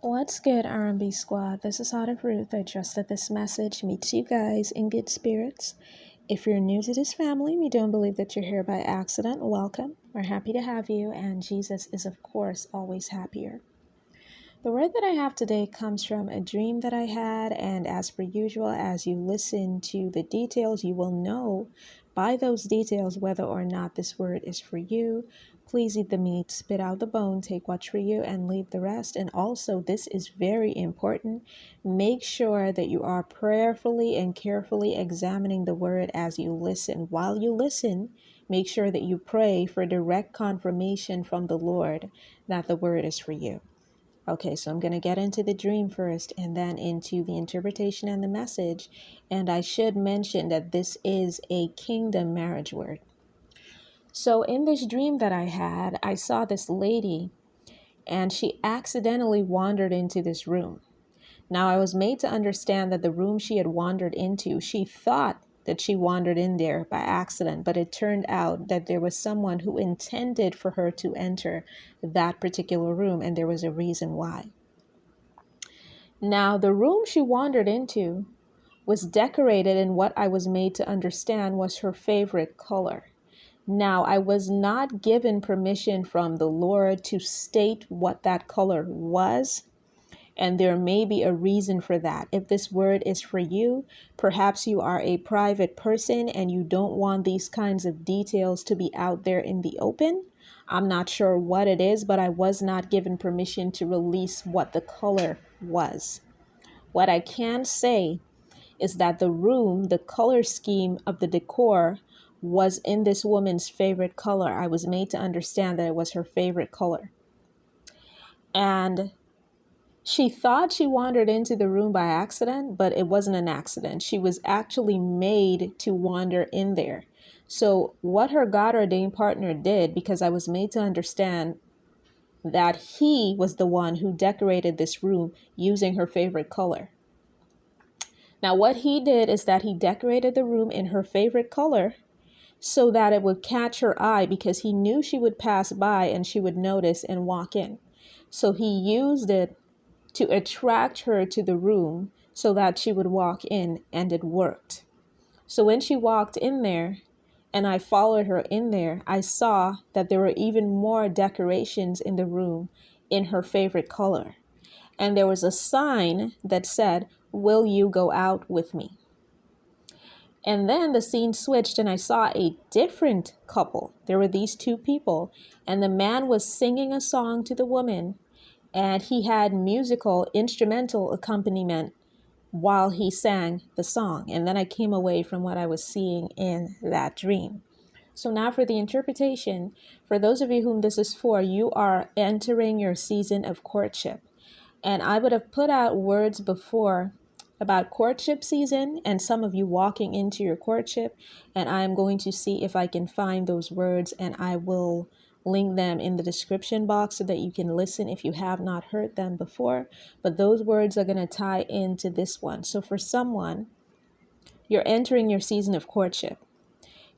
What's good, R&B squad? This is Out of Ruth. I trust that this message meets you guys in good spirits. If you're new to this family, we don't believe that you're here by accident. Welcome. We're happy to have you, and Jesus is, of course, always happier. The word that I have today comes from a dream that I had, and as per usual, as you listen to the details, you will know by those details whether or not this word is for you. Please eat the meat, spit out the bone, take what's for you, and leave the rest. And also, this is very important. Make sure that you are prayerfully and carefully examining the word as you listen. While you listen, make sure that you pray for direct confirmation from the Lord that the word is for you. Okay, so I'm going to get into the dream first and then into the interpretation and the message. And I should mention that this is a kingdom marriage word. So in this dream that I had, I saw this lady and she accidentally wandered into this room. Now I was made to understand that the room she had wandered into, she thought that she wandered in there by accident, but it turned out that there was someone who intended for her to enter that particular room, and there was a reason why. Now, the room she wandered into was decorated in what I was made to understand was her favorite color. Now, I was not given permission from the Lord to state what that color was, and there may be a reason for that. If this word is for you, perhaps you are a private person and you don't want these kinds of details to be out there in the open. I'm not sure what it is, but I was not given permission to release what the color was. What I can say is that the room, the color scheme of the decor was in this woman's favorite color. I was made to understand that it was her favorite color. And she thought she wandered into the room by accident, but it wasn't an accident. She was actually made to wander in there. So what her God-ordained partner did, because I was made to understand that he was the one who decorated this room using her favorite color. Now, what he did is that he decorated the room in her favorite color so that it would catch her eye, because he knew she would pass by and she would notice and walk in. So he used it to attract her to the room so that she would walk in, and it worked. So when she walked in there and I followed her in there, I saw that there were even more decorations in the room in her favorite color. And there was a sign that said, "Will you go out with me?" And then the scene switched and I saw a different couple. There were these two people, and the man was singing a song to the woman, and he had musical instrumental accompaniment while he sang the song. And then I came away from what I was seeing in that dream. So now for the interpretation, for those of you whom this is for, you are entering your season of courtship. And I would have put out words before about courtship season and some of you walking into your courtship. And I am going to see if I can find those words, and I will link them in the description box so that you can listen if you have not heard them before. But those words are going to tie into this one. So for someone, you're entering your season of courtship.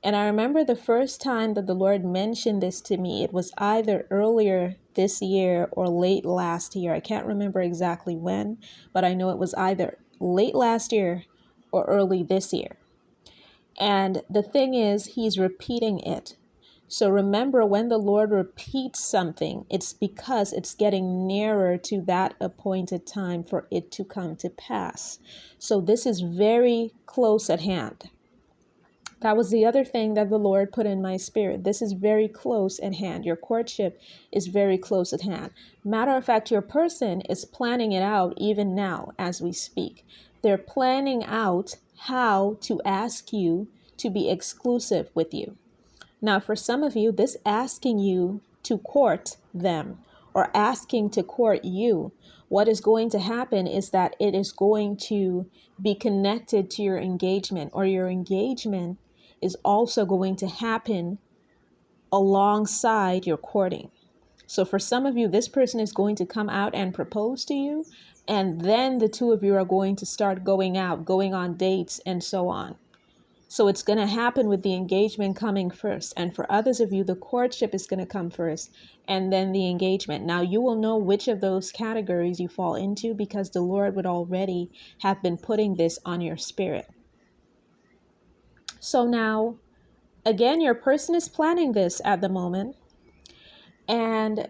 And I remember the first time that the Lord mentioned this to me, it was either earlier this year or late last year. I can't remember exactly when, but I know it was either late last year or early this year. And the thing is, he's repeating it. So remember, when the Lord repeats something, it's because it's getting nearer to that appointed time for it to come to pass. So this is very close at hand. That was the other thing that the Lord put in my spirit. This is very close at hand. Your courtship is very close at hand. Matter of fact, your person is planning it out even now as we speak. They're planning out how to ask you to be exclusive with you. Now, for some of you, this asking you to court them or asking to court you, what is going to happen is that it is going to be connected to your engagement, or your engagement is also going to happen alongside your courting. So for some of you, this person is going to come out and propose to you, and then the two of you are going to start going out, going on dates, and so on. So it's going to happen with the engagement coming first. And for others of you, the courtship is going to come first and then the engagement. Now you will know which of those categories you fall into because the Lord would already have been putting this on your spirit. So now, again, your person is planning this at the moment, and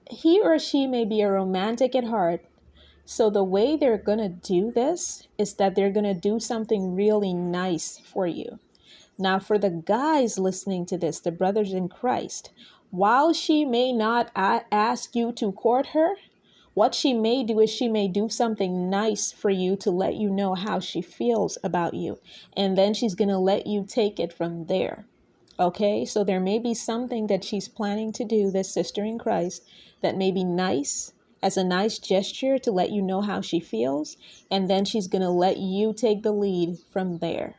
he or she may be a romantic at heart. So the way they're going to do this is that they're going to do something really nice for you. Now, for the guys listening to this, the brothers in Christ, while she may not ask you to court her, what she may do is she may do something nice for you to let you know how she feels about you. And then she's going to let you take it from there. Okay, so there may be something that she's planning to do, this sister in Christ, that may be nice, as a nice gesture to let you know how she feels. And then she's going to let you take the lead from there.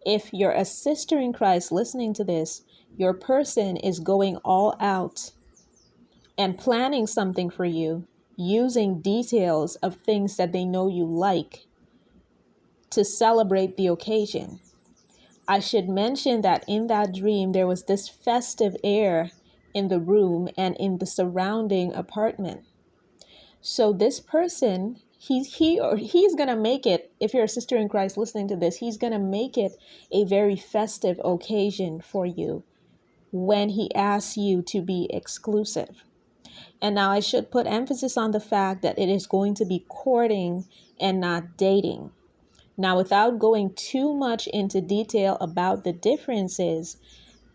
If you're a sister in Christ listening to this, your person is going all out and planning something for you, using details of things that they know you like to celebrate the occasion. I should mention that in that dream, there was this festive air in the room and in the surrounding apartment. So this person, he's going to make it, if you're a sister in Christ listening to this, he's going to make it a very festive occasion for you when he asks you to be exclusive. And now I should put emphasis on the fact that it is going to be courting and not dating. Now, without going too much into detail about the differences,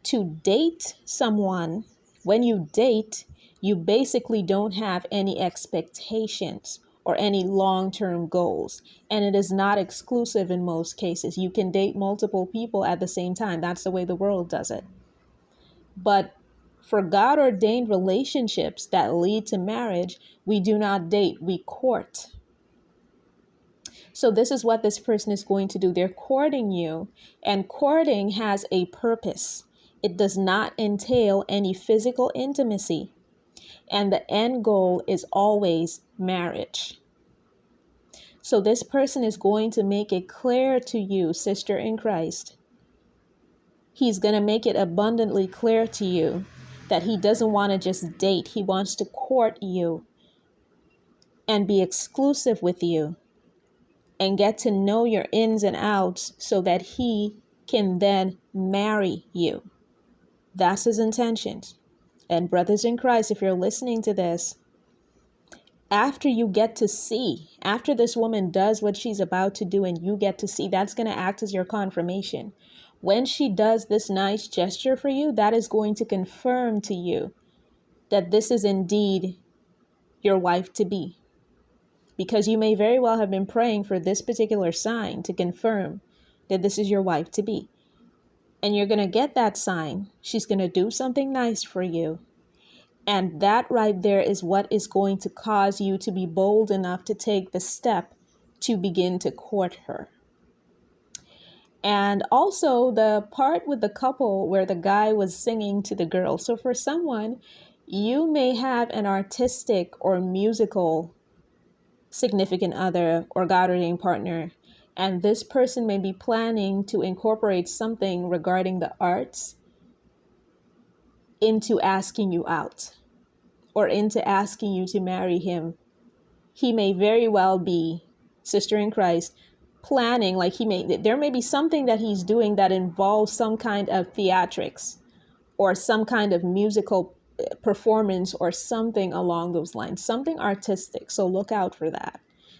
to date someone, when you date, you basically don't have any expectations or any long-term goals. And it is not exclusive in most cases. You can date multiple people at the same time. That's the way the world does it. But for God-ordained relationships that lead to marriage, we do not date, we court. So this is what this person is going to do. They're courting you, and courting has a purpose. It does not entail any physical intimacy, and the end goal is always marriage. So this person is going to make it clear to you, sister in Christ. He's going to make it abundantly clear to you that he doesn't want to just date. He wants to court you and be exclusive with you and get to know your ins and outs so that he can then marry you. That's his intentions. And brothers in Christ, if you're listening to this, after you get to see, after this woman does what she's about to do and you get to see, that's going to act as your confirmation. When she does this nice gesture for you, that is going to confirm to you that this is indeed your wife to be. Because you may very well have been praying for this particular sign to confirm that this is your wife to be. And you're going to get that sign. She's going to do something nice for you. And that right there is what is going to cause you to be bold enough to take the step to begin to court her. And also the part with the couple where the guy was singing to the girl. So for someone, you may have an artistic or musical significant other or God-ordained partner, and this person may be planning to incorporate something regarding the arts into asking you out or into asking you to marry him. He may very well be, sister in Christ, planning, like there may be something that he's doing that involves some kind of theatrics or some kind of musical performance or something along those lines, something artistic. So look out for that.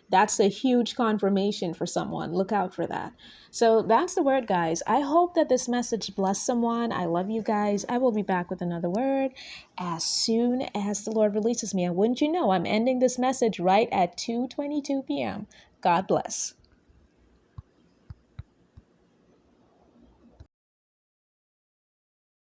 That's a huge confirmation for someone. Look out for that. So that's the word, guys. I hope that this message blessed someone. I love you guys. I will be back with another word as soon as the Lord releases me. And wouldn't you know, I'm ending this message right at 2:22 p.m. God bless.